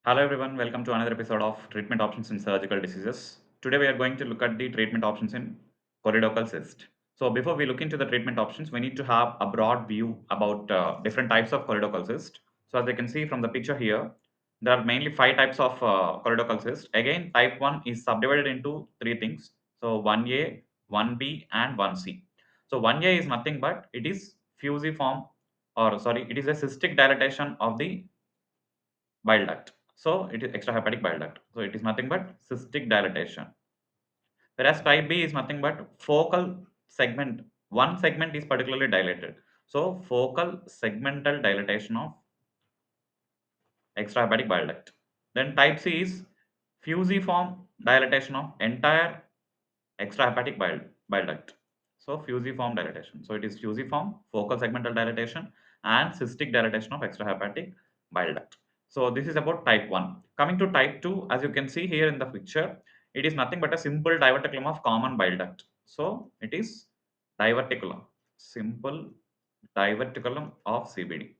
Hello everyone, welcome to another episode of Treatment Options in Surgical Diseases. Today we are going to look at the treatment options in choledochal cyst. So before we look into the treatment options, we need to have a broad view about different types of choledochal cyst. So as you can see from the picture here, there are mainly five types of choledochal cyst. Again, type 1 is subdivided into three things. So 1A, 1B and 1C. So 1A is nothing but it is fusiform it is a cystic dilatation of the bile duct. So it is extrahepatic bile duct. So it is nothing but cystic dilatation. Whereas type B is nothing but focal segment. One segment is particularly dilated. So focal segmental dilatation of extrahepatic bile duct. Then type C is fusiform dilatation of entire extrahepatic bile duct. So fusiform dilatation. So it is fusiform, focal segmental dilatation, and cystic dilatation of extrahepatic bile duct. So this is about type 1. Coming to type 2, as you can see here in the picture, it is nothing but a simple diverticulum of common bile duct. So it is diverticulum, simple diverticulum of CBD.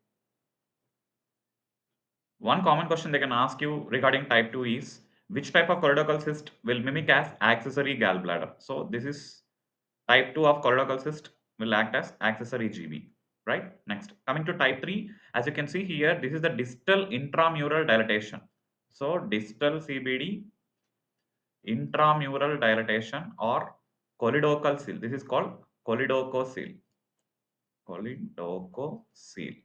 One common question they can ask you regarding type 2 is which type of choledochal cyst will mimic as accessory gallbladder? So this is type 2 of choledochal cyst will act as accessory GB, right? Next, coming to type 3, as you can see here, this is the distal intramural dilatation. So distal CBD intramural dilatation or choledochal seal. This is called choledococele. Choledococele.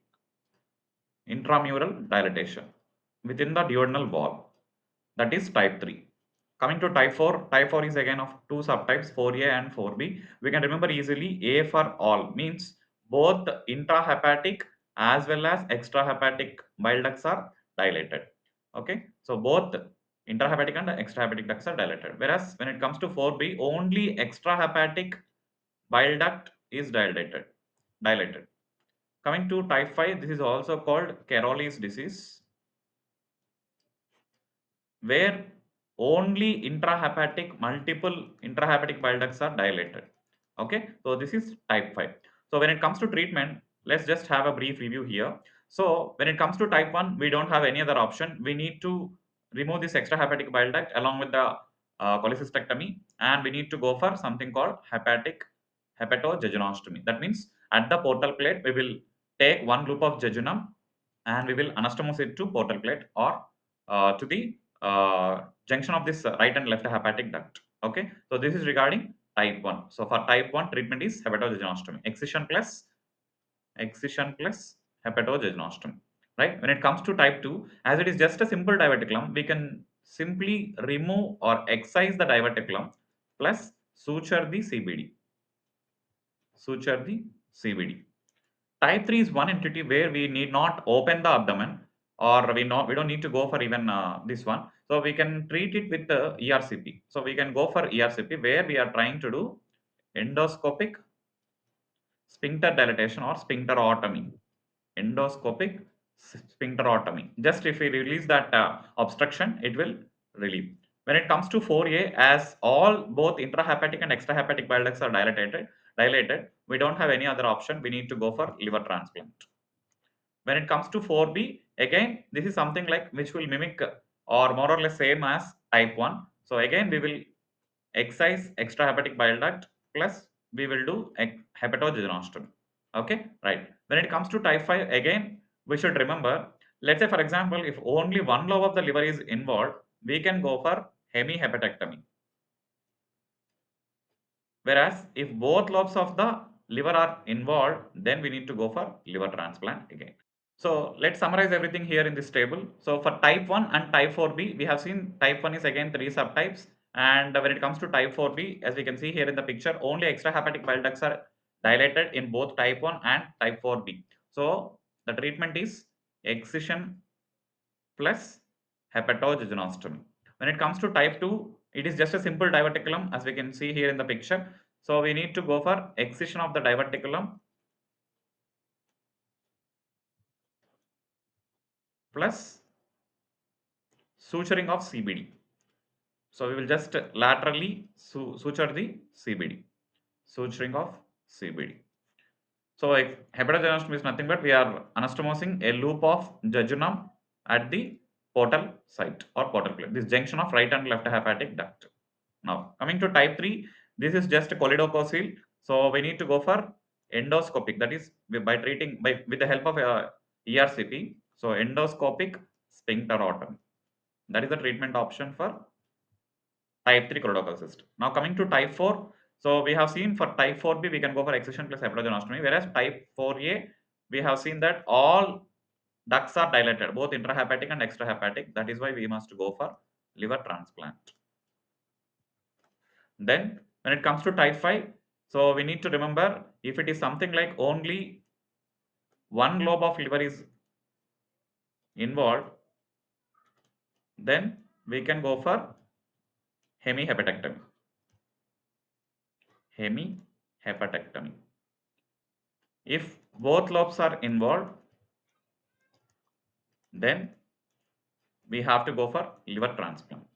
Intramural dilatation within the duodenal wall. That is type 3. Coming to type 4 is again of two subtypes 4A and 4B. We can remember easily A for all means both intrahepatic as well as extrahepatic bile ducts are dilated. Okay, so both intrahepatic and extrahepatic ducts are dilated. Whereas when it comes to 4B, only extrahepatic bile duct is dilated. Coming to type 5, this is also called Caroli's disease, where only multiple intrahepatic bile ducts are dilated. Okay, so this is type 5. So when it comes to treatment, let's just have a brief review here. So when it comes to type 1, we don't have any other option. We need to remove this extrahepatic bile duct along with the cholecystectomy, and we need to go for something called hepatic hepatojejunostomy. That means at the portal plate, we will take one loop of jejunum and we will anastomose it to portal plate or to the junction of this right and left hepatic duct. Okay, so this is regarding type 1. So for type 1, treatment is hepatojejunostomy, excision plus hepatojejunostomy. Right. When it comes to type 2, as it is just a simple diverticulum, we can simply remove or excise the diverticulum plus suture the CBD. Suture the CBD. Type 3 is one entity where we need not open the abdomen, or we don't need to go for even this one. So we can treat it with the ERCP. So we can go for ERCP where we are trying to do endoscopic sphincter dilatation or sphincterotomy. Endoscopic sphincterotomy. Just if we release that obstruction, it will relieve. When it comes to 4A, as both intrahepatic and extrahepatic bile ducts are dilated, we don't have any other option. We need to go for liver transplant. When it comes to 4B, again, this is something like which will mimic or more or less same as type 1. So again, we will excise extrahepatic bile duct plus we will do hepatojejunostomy. Okay, right. When it comes to type 5, again, we should remember, let's say for example, if only one lobe of the liver is involved, we can go for hemihepatectomy. Whereas if both lobes of the liver are involved, then we need to go for liver transplant again. So let's summarize everything here in this table. So for type 1 and type 4B, we have seen type 1 is again three subtypes. And when it comes to type 4B, as we can see here in the picture, only extrahepatic bile ducts are dilated in both type 1 and type 4B. So the treatment is excision plus hepatojejunostomy. When it comes to type 2, it is just a simple diverticulum as we can see here in the picture. So we need to go for excision of the diverticulum plus suturing of CBD. So we will just laterally suture the CBD, suturing of CBD. So hepatogenostom is nothing but we are anastomosing a loop of jejunum at the portal site or portal plate, this junction of right and left hepatic duct. Now, coming to type 3, this is just choledocholecal. So, we need to go for endoscopic, that is by treating with the help of ERCP. So, endoscopic sphincterotomy. That is the treatment option for type 3 choledocholecal cyst. Now, coming to type 4, so we have seen for type 4B, we can go for excision plus hepatogenostomy, whereas type 4A, we have seen that all ducts are dilated, both intrahepatic and extrahepatic. That is why we must go for liver transplant. Then, when it comes to type 5, so we need to remember if it is something like only one lobe of liver is involved, then we can go for hemihepatectomy. Hemihepatectomy. If both lobes are involved, then we have to go for liver transplant.